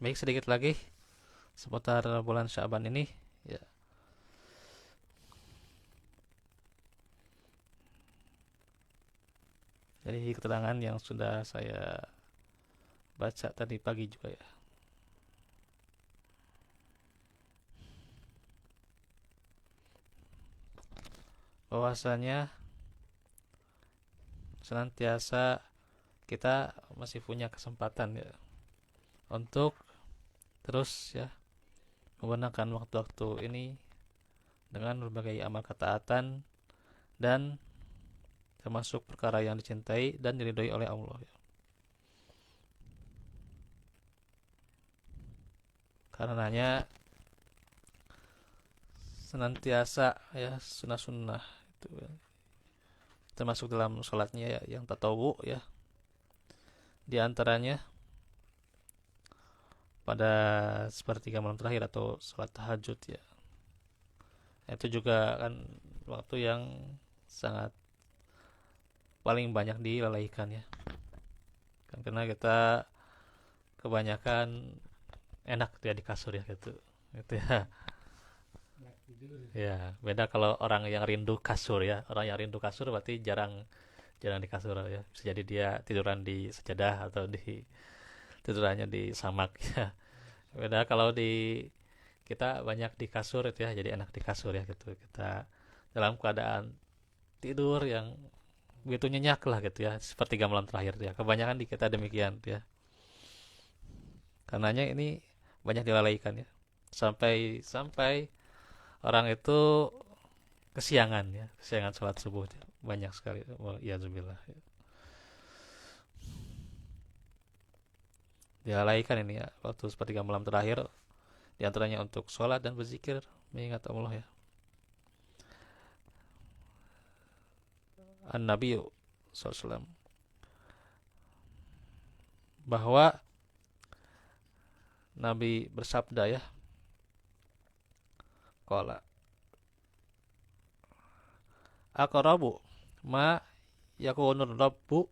Baik, sedikit lagi seputar bulan Sya'ban ini. Ya, dari keterangan yang sudah saya baca tadi pagi juga ya, bahwasanya senantiasa kita masih punya kesempatan ya untuk terus ya menggunakan waktu-waktu ini dengan berbagai amal ketaatan dan termasuk perkara yang dicintai dan diridhoi oleh Allah ya. Karenanya senantiasa ya sunnah-sunnah itu ya, termasuk dalam sholatnya ya, yang tatawu ya, di antaranya pada sepertiga malam terakhir atau sholat tahajud ya, itu juga kan waktu yang sangat paling banyak dilalaikan ya kan, karena kita kebanyakan enak dia di kasur ya gitu ya. Ya beda kalau orang yang rindu kasur ya, orang yang rindu kasur berarti jarang jarang di kasur ya, bisa jadi dia tiduran di sejadah atau di tidurannya di samak ya. Beda kalau di kita banyak di kasur itu ya, jadi enak di kasur ya gitu, kita dalam keadaan tidur yang begitu nyenyak lah gitu ya, sepertiga malam terakhir ya, kebanyakan di kita demikian ya. Karenanya ini banyak dilalaikan ya, sampai sampai orang itu kesiangan ya, kesiangan sholat subuh ya. Banyak sekali, ya zubillah ya. Dilalaikan ini ya waktu sepertiga malam terakhir, diantaranya untuk sholat dan berzikir mengingat Allah ya. An-Nabi SAW bahwa Nabi bersabda ya, qala aqrabu ma yakunur rabbu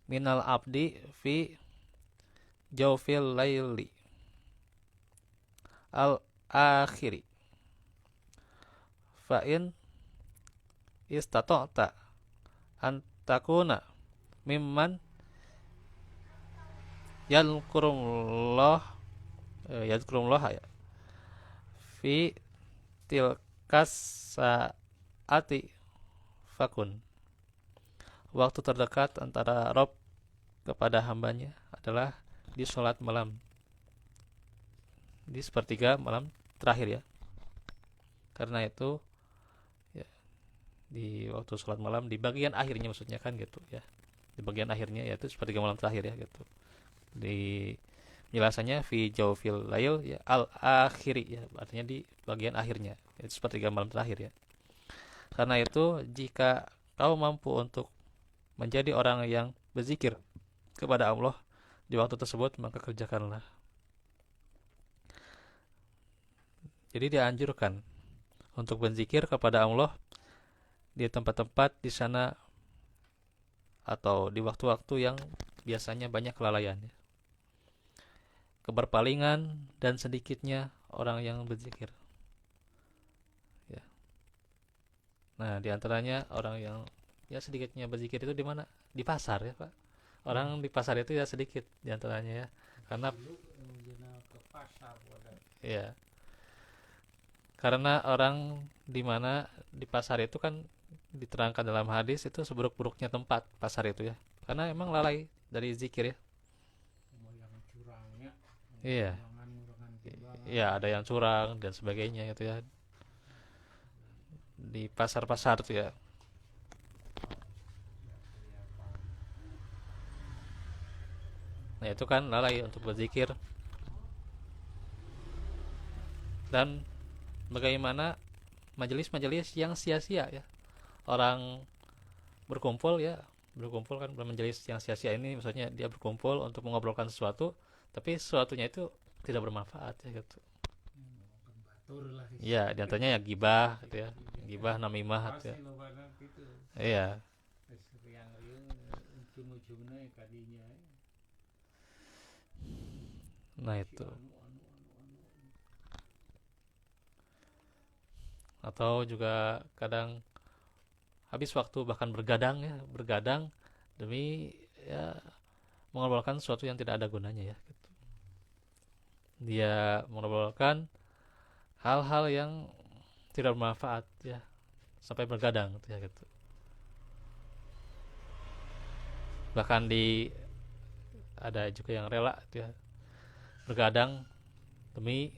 minal abdi fi jawfil laili al akhiri fa in istata'ta an takuna mimman yadhkurullah yadhkurullah ya fi tilkas saati fakun. Waktu terdekat antara Rob kepada hambanya adalah di sholat malam, di sepertiga malam terakhir ya. Karena itu ya, di waktu sholat malam di bagian akhirnya maksudnya kan gitu ya, di bagian akhirnya yaitu sepertiga malam terakhir ya gitu. Di penjelasannya fi jawfil lail ya al akhiri ya, artinya di bagian akhirnya, itu sepertiga malam terakhir ya. Karena itu jika kau mampu untuk menjadi orang yang berzikir kepada Allah di waktu tersebut, maka kerjakanlah. Jadi dianjurkan untuk berzikir kepada Allah di tempat-tempat di sana atau di waktu-waktu yang biasanya banyak kelalaian ya. Keberpalingan dan sedikitnya orang yang berzikir ya. Nah, diantaranya orang yang ya sedikitnya berzikir itu di mana? Di pasar ya, Pak. Orang di pasar itu ya sedikit diantaranya ya. Karena ya, karena orang di mana di pasar itu kan diterangkan dalam hadis itu seburuk-buruknya tempat pasar itu ya. Karena emang lalai dari zikir ya. Iya. Iya, ada yang curang dan sebagainya itu ya di pasar-pasar tuh ya. Nah, itu kan lalai untuk berzikir. Dan bagaimana majelis-majelis yang sia-sia ya. Orang berkumpul ya, berkumpul kan majelis yang sia-sia ini maksudnya dia berkumpul untuk mengobrolkan sesuatu, tapi sesuatunya itu tidak bermanfaat ya gitu. Iya, diantaranya ya gibah gitu ya. Gibah namimah gitu ya. Iya. Nah itu. Atau juga kadang habis waktu bahkan bergadang ya, bergadang demi ya mengobrolkan sesuatu yang tidak ada gunanya ya gitu. Dia mengobrolkan hal-hal yang tidak bermanfaat ya, sampai bergadang gitu ya gitu. Bahkan ada juga yang rela gitu ya, bergadang demi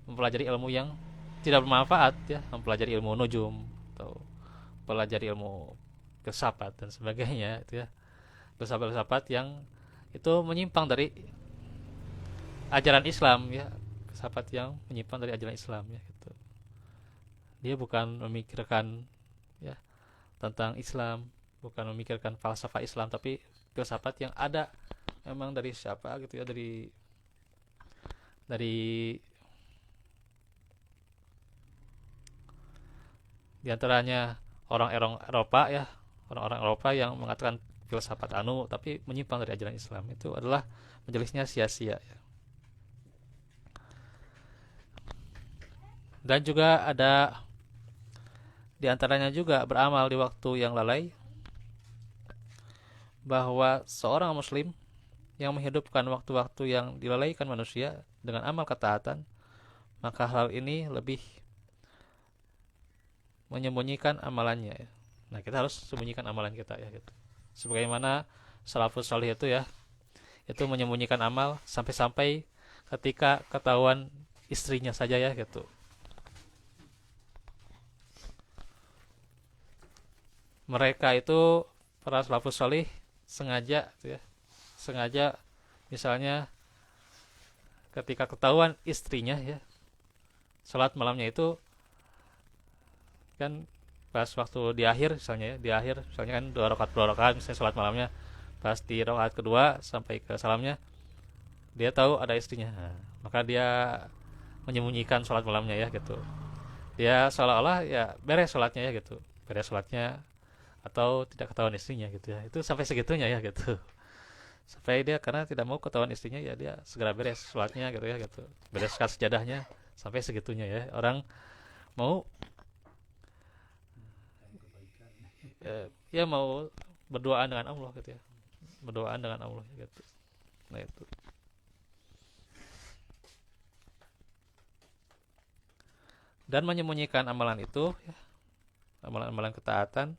mempelajari ilmu yang tidak bermanfaat ya, mempelajari ilmu nujum atau mempelajari ilmu filsafat dan sebagainya itu ya, filsafat-filsafat yang itu menyimpang dari ajaran Islam ya, filsafat yang menyimpang dari ajaran Islam ya gitu. Dia bukan memikirkan ya tentang Islam, bukan memikirkan falsafah Islam, tapi filsafat yang ada memang dari siapa gitu ya, dari diantaranya orang-orang Eropa ya, orang-orang Eropa yang mengatakan filsafat anu tapi menyimpang dari ajaran Islam, itu adalah majelisnya sia-sia ya. Dan juga ada diantaranya juga beramal di waktu yang lalai, bahwa seorang muslim yang menghidupkan waktu-waktu yang dilalaikan manusia dengan amal ketaatan, maka hal ini lebih menyembunyikan amalannya ya. Nah, kita harus sembunyikan amalan kita ya gitu. Sebagaimana salafus salih itu ya, itu menyembunyikan amal sampai-sampai ketika ketahuan istrinya saja ya gitu. Mereka itu para salafus salih sengaja gitu ya. Sengaja misalnya ketika ketahuan istrinya ya, salat malamnya itu kan pas waktu di akhir misalnya ya, di akhir misalnya kan dua rakaat misalnya salat malamnya, pas di rakaat kedua sampai ke salamnya dia tahu ada istrinya. Nah, maka dia menyembunyikan salat malamnya ya gitu. Dia seolah-olah ya beres salatnya ya gitu, beres salatnya atau tidak ketahuan istrinya gitu ya. Itu sampai segitunya ya gitu. Sampai dia karena tidak mau ketahuan istrinya ya dia segera beres salatnya gitu ya gitu. Bereskan sejadahnya sampai segitunya ya. Orang mau ya mau berdoaan dengan Allah gitu ya, berdoaan dengan Allah gitu. Nah itu. Dan menyembunyikan amalan itu ya, amalan-amalan ketaatan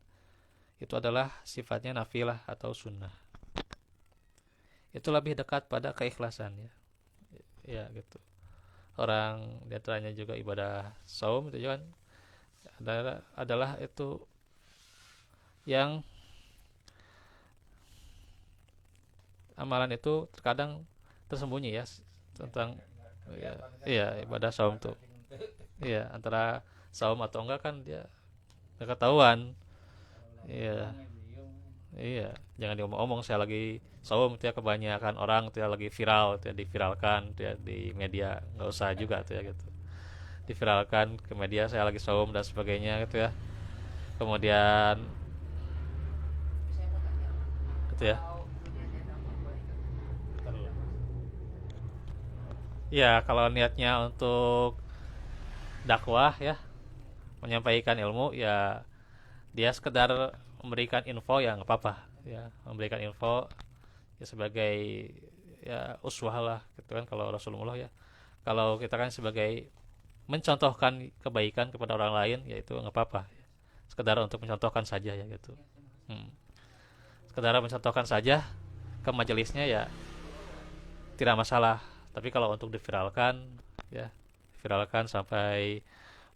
itu adalah sifatnya nafilah atau sunnah. Itu lebih dekat pada keikhlasan ya, ya gitu. Orang diantaranya juga ibadah saum itu kan adalah itu yang amalan itu terkadang tersembunyi ya tentang ya, iya ibadah saum tuh. Iya, antara saum atau enggak kan dia enggak ketahuan. Iya. Iya, jangan diomong-omong saya lagi saum tuh ya, kebanyakan orang tuh ya lagi viral tuh ya, diviralkan tuh ya di media, nggak usah juga tuh ya gitu. Diviralkan ke media saya lagi saum dan sebagainya gitu ya. Kemudian gitu ya. Ya, kalau niatnya untuk dakwah ya, menyampaikan ilmu ya, dia sekedar memberikan info ya nggak apa-apa ya, memberikan info ya sebagai ya uswah lah gitu kan kalau Rasulullah ya. Kalau kita kan sebagai mencontohkan kebaikan kepada orang lain ya itu nggak apa-apa, sekedar untuk mencontohkan saja ya gitu. hmm. Sekedar mencontohkan saja ke majelisnya ya tidak masalah. Tapi kalau untuk diviralkan ya, viralkan sampai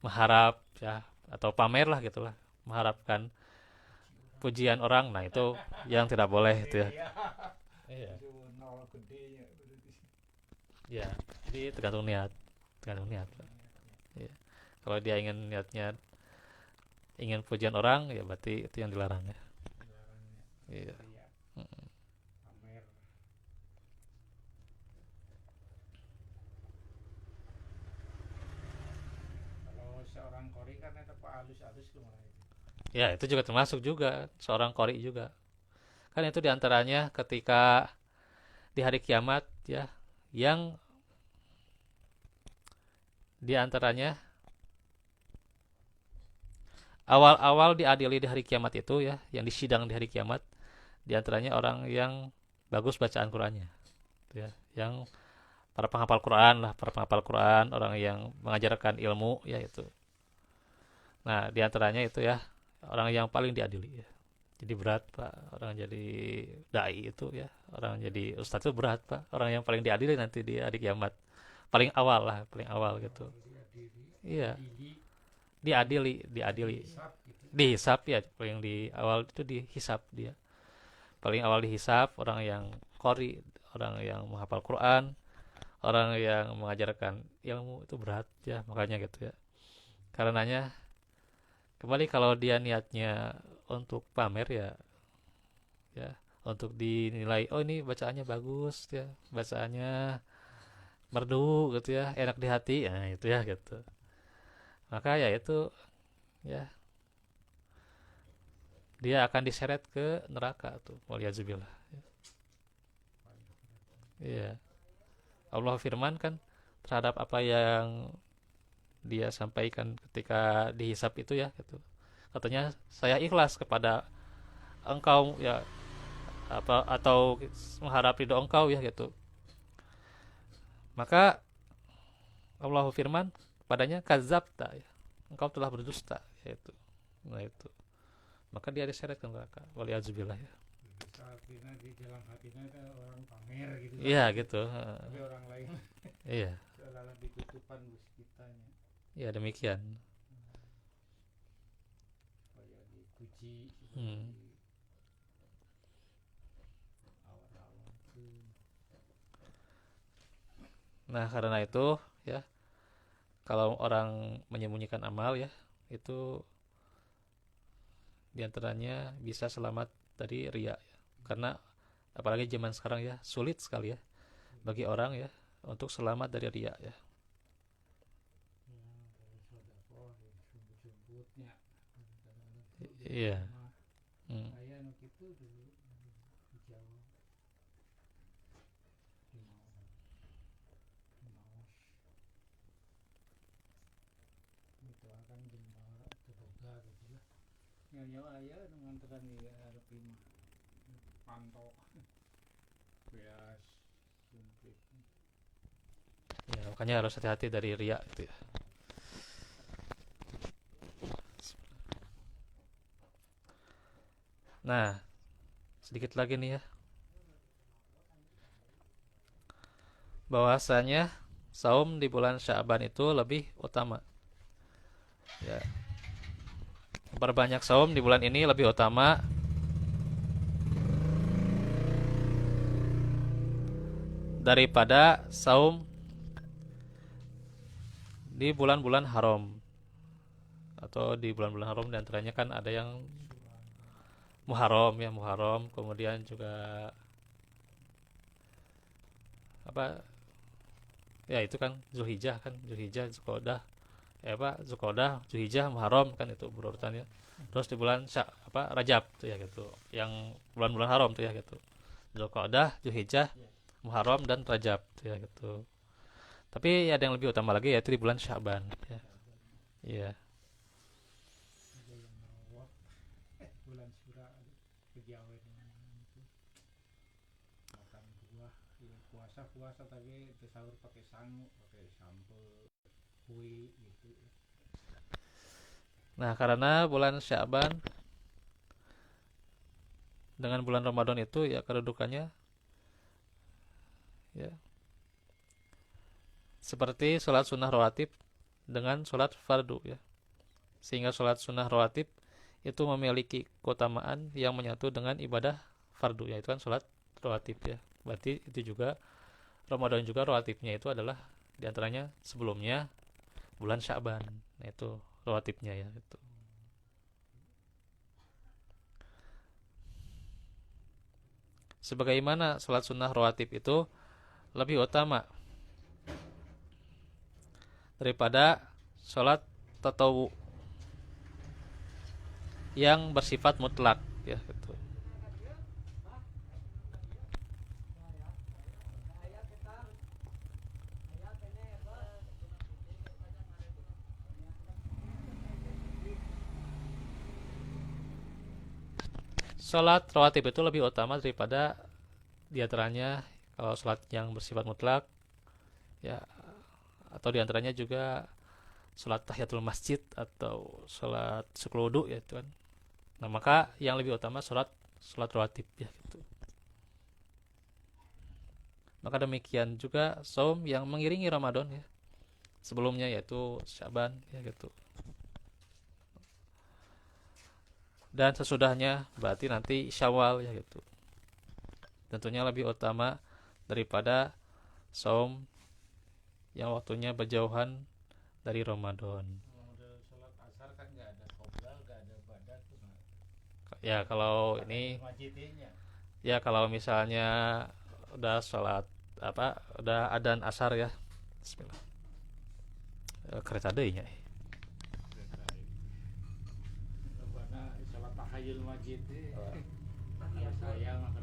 mengharap ya atau pamer lah gitulah, mengharapkan pujian orang, nah itu yang tidak boleh itu ya. Iya. Ya, jadi tergantung niat, tergantung niat. Ya. Kalau dia ingin niatnya ingin pujian orang ya berarti itu yang dilarang ya. Iya. Mm. Ya itu juga termasuk juga seorang kori juga. Kan itu diantaranya ketika di hari kiamat ya, yang Di antaranya awal-awal diadili di hari kiamat itu ya, yang disidang di hari kiamat, di antaranya orang yang bagus bacaan Qur'annya, gitu ya. Yang para penghafal Quran lah, para penghafal Quran, orang yang mengajarkan ilmu ya itu. Nah, di antaranya itu ya orang yang paling diadili ya. Jadi berat Pak, orang jadi dai itu ya, orang jadi ustadz itu berat Pak, orang yang paling diadili nanti di hari kiamat. Paling awal lah, paling awal gitu. Iya, diadili, dihisap ya, paling di awal itu dihisap dia. Paling awal dihisap orang yang qori, orang yang menghafal Quran, orang yang mengajarkan ilmu itu berat ya, makanya gitu ya. Karenanya kembali kalau dia niatnya untuk pamer ya, ya untuk dinilai oh ini bacaannya bagus ya, bacaannya merdu gitu ya, enak di hati ya itu ya gitu. Maka ya itu ya dia akan diseret ke neraka tuh, waliyazubillah. Iya, Allah firman kan terhadap apa yang dia sampaikan ketika dihisap itu ya gitu. Katanya saya ikhlas kepada engkau ya, apa atau mengharap ridho engkau ya gitu. Maka Allah firman padanya kadzabta ya. Engkau telah berdusta yaitu. Nah itu. Maka dia diseret ke neraka. Waliyazubillah ya. Di dalam hatinya itu orang pamer gitu kan. Iya gitu. Tapi orang lain Iya. seolah-olah ditutupan bus kitanya. Ya demikian. Supaya dipuji, supaya Hmm. di awal-awal itu. Nah, karena itu ya, kalau orang menyembunyikan amal ya, itu diantaranya bisa selamat dari ria ya. Karena apalagi zaman sekarang ya, sulit sekali ya bagi orang ya untuk selamat dari ria ya. Ya, dari sodakoh yang sebut-sebutnya. Kadang-kadang Iya. mah Hmm. saya nuk itu dulu di Jawa di Maos itu akan jembara terbuka gitu lah. Nyawa ayah dengan tekan di Arapin pantau beas sumpit. Ya, makanya harus hati-hati dari ria itu ya. Nah, sedikit lagi nih ya, bahwasanya saum di bulan Sya'ban itu lebih utama. Ya, perbanyak saum di bulan ini lebih utama daripada saum di bulan-bulan haram, atau di bulan-bulan haram diantaranya kan ada yang Muharram ya, Muharram, kemudian juga apa ya itu kan Zulhijjah, kan Zulhijjah, Zulqa'dah, apa Zulqa'dah, Zulhijjah, Muharram kan itu berurutan ya. Terus di bulan apa Rajab tuh ya gitu, yang bulan-bulan haram tuh ya gitu, Zulqa'dah, Zulhijjah, Muharram dan Rajab tuh ya gitu. Tapi ada yang lebih utama lagi yaitu di bulan Sya'ban ya. Iya. Ada yang merawat bulan surah kegiatan itu makan buah ya, puasa tapi itu sahur pakai sangu pakai sambal kue gitu. Nah, karena bulan Sya'ban dengan bulan Ramadan itu ya kedudukannya ya seperti sholat sunnah rawatib dengan sholat fardu ya. Sehingga sholat sunnah rawatib itu memiliki keutamaan yang menyatu dengan ibadah fardu, yaitu kan sholat rawatib ya. Berarti itu juga Ramadan juga rawatibnya itu adalah diantaranya sebelumnya bulan Sya'ban. Nah itu rawatibnya ya itu. Sebagaimana sholat sunnah rawatib itu lebih utama daripada sholat tatawu yang bersifat mutlak ya gitu. Sholat rawatib itu lebih utama daripada diantaranya kalau sholat yang bersifat mutlak ya, atau diantaranya juga sholat tahiyatul masjid atau sholat syukur wudu ya itu kan. Nah maka yang lebih utama sholat rawatib ya gitu. Maka demikian juga saum yang mengiringi Ramadan ya, sebelumnya yaitu Syaban ya gitu. Dan sesudahnya berarti nanti Syawal ya gitu. Tentunya lebih utama daripada saum yang waktunya berjauhan dari Ramadan. Model sholat asar kan nggak ada qoblal, nggak ada badat tuh. Ya kalau ini Majidnya. ya kalau misalnya udah sholat apa udah adzan asar ya. Bismillah. Kereta deui nya. Karena sholat tahayul majid saya maka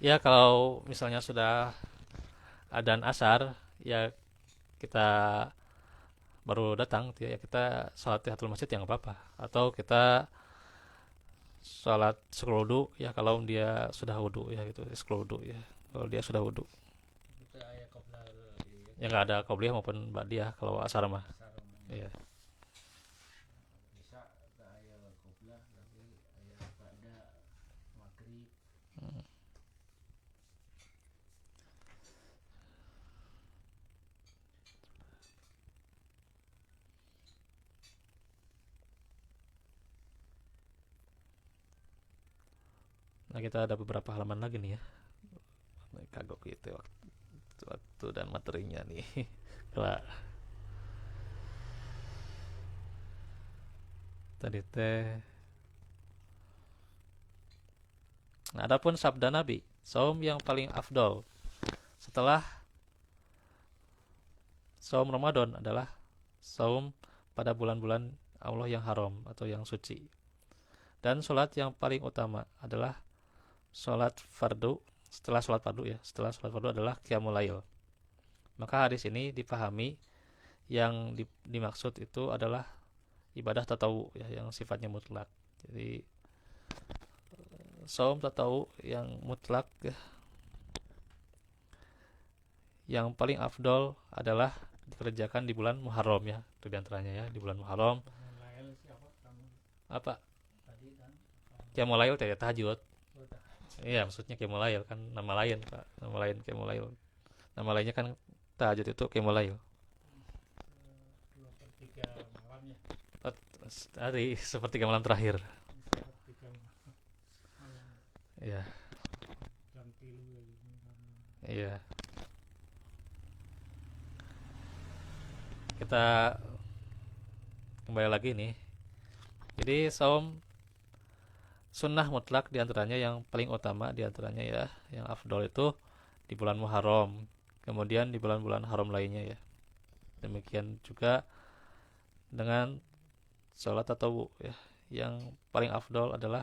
Ya kalau misalnya sudah adzan asar ya kita baru datang ya kita sholat tahiyatul masjid ya nggak apa-apa, atau kita sholat syukur wudu ya kalau dia sudah wudu ya gitu, syukur wudu ya kalau dia sudah wudu kita ayat qoblal ya nggak ada qobliyah maupun ba'diyah kalau asar mah ya. bisa ke ayat qoblal tapi ayat pada maghrib. Nah kita ada beberapa halaman lagi nih ya, kagok gitu waktu dan materinya nih. Kalau tadi teh, nah adapun sabda Nabi, saum yang paling afdol setelah saum Ramadan adalah saum pada bulan-bulan Allah yang haram atau yang suci. Dan sholat yang paling utama adalah sholat fardu. Setelah sholat fardu ya, setelah sholat fardu adalah qiyamul lail. Maka hadis ini dipahami yang dimaksud itu adalah ibadah tatawu ya, yang sifatnya mutlak. Jadi saum tatawu yang mutlak ya, yang paling afdol adalah dikerjakan di bulan Muharram ya, itu diantaranya ya di bulan Muharram. Lail siapa kamu Apa? tadi kan? Qiyamul lail ya tahajud. Iya, maksudnya qiyamul lail kan nama lain, Pak. Nama lain qiyamul lail. Nama lainnya kan tahajud itu qiyamul lail. 2/3 malam ya. Hari sepertiga malam terakhir. 2/3 malam. Iya, Jam 3 lagi. iya. Kita kembali lagi nih. Jadi saum sunnah mutlak diantaranya yang paling utama diantaranya ya, yang afdol itu di bulan Muharram, kemudian di bulan-bulan haram lainnya ya. Demikian juga dengan sholat tatawwu ya, yang paling afdol adalah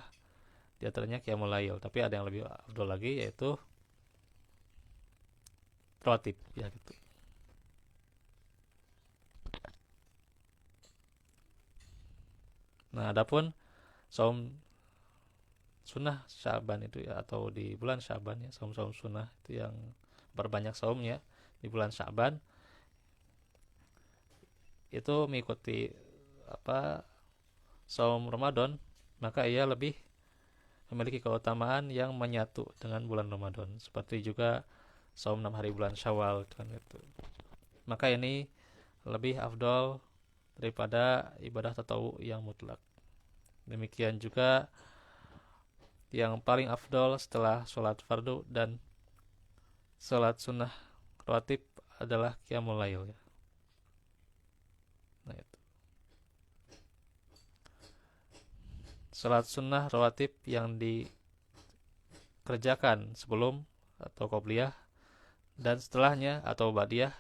diantaranya qiyamul lail, tapi ada yang lebih afdol lagi yaitu rawatib ya gitu. Nah, adapun saum sunnah Syaban itu ya, atau di bulan Syaban ya, saum-saum sunnah itu yang berbanyak saumnya di bulan Syaban itu mengikuti apa saum Ramadan, maka ia lebih memiliki keutamaan yang menyatu dengan bulan Ramadan, seperti juga saum 6 hari bulan Syawal kan itu. Maka ini lebih afdol daripada ibadah tatawu yang mutlak. Demikian juga yang paling afdol setelah sholat fardu dan sholat sunnah rawatib adalah qiyamul lail ya. Nah itu. Sholat sunnah rawatib yang dikerjakan sebelum atau qobliyah dan setelahnya atau ba'diyah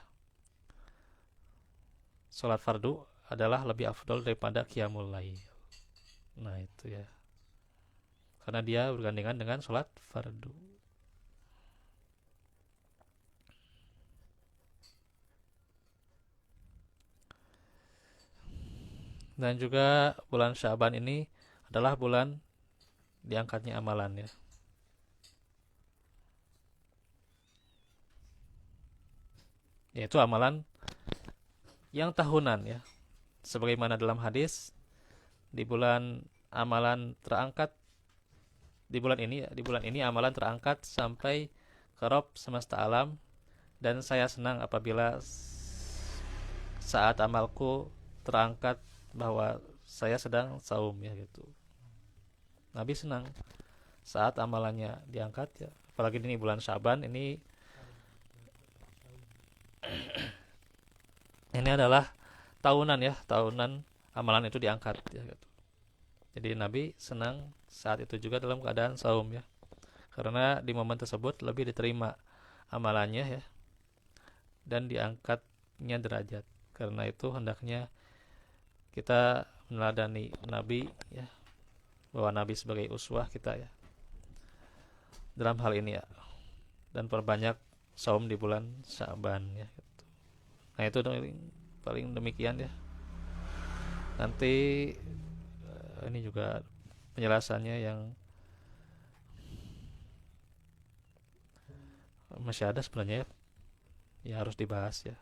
sholat fardu adalah lebih afdol daripada qiyamul lail. Nah itu ya. karena dia bergandengan dengan sholat fardu. Dan juga bulan Sya'ban ini adalah bulan diangkatnya amalan ya. Yaitu amalan yang tahunan ya. Sebagaimana dalam hadis, di bulan amalan terangkat di bulan ini ya, di bulan ini amalan terangkat sampai ke Rob semesta alam, dan saya senang apabila saat amalku terangkat bahwa saya sedang saum ya gitu. Nabi senang saat amalannya diangkat ya. Apalagi ini bulan Syaban ini adalah tahunan ya, tahunan amalan itu diangkat ya gitu. Jadi Nabi senang saat itu juga dalam keadaan saum ya. Karena di momen tersebut lebih diterima amalannya ya, dan diangkatnya derajat. Karena itu hendaknya kita meneladani Nabi ya, bahwa Nabi sebagai uswah kita ya dalam hal ini ya, dan perbanyak saum di bulan Sya'ban ya gitu. Nah itu paling demikian ya. Nanti ini juga penjelasannya yang masih ada sebenarnya ya, ya harus dibahas ya.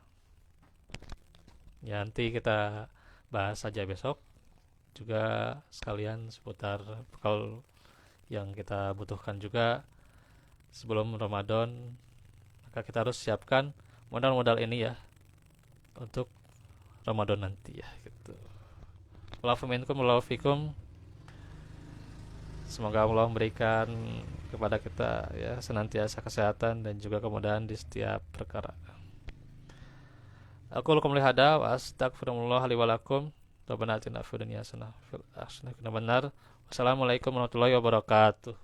Ya nanti kita bahas saja besok, juga sekalian seputar bekal yang kita butuhkan juga sebelum Ramadan. Maka kita harus siapkan modal-modal ini ya untuk Ramadan nanti ya gitu. Wallahu fikum. Semoga Allah memberikan kepada kita ya senantiasa kesehatan dan juga kemudahan di setiap perkara. Aku lakum lihada wa astagfirullah li walakum. Rabbana atina fid dunya hasanah wa fil akhirati hasanah. Wassalamualaikum warahmatullahi wabarakatuh.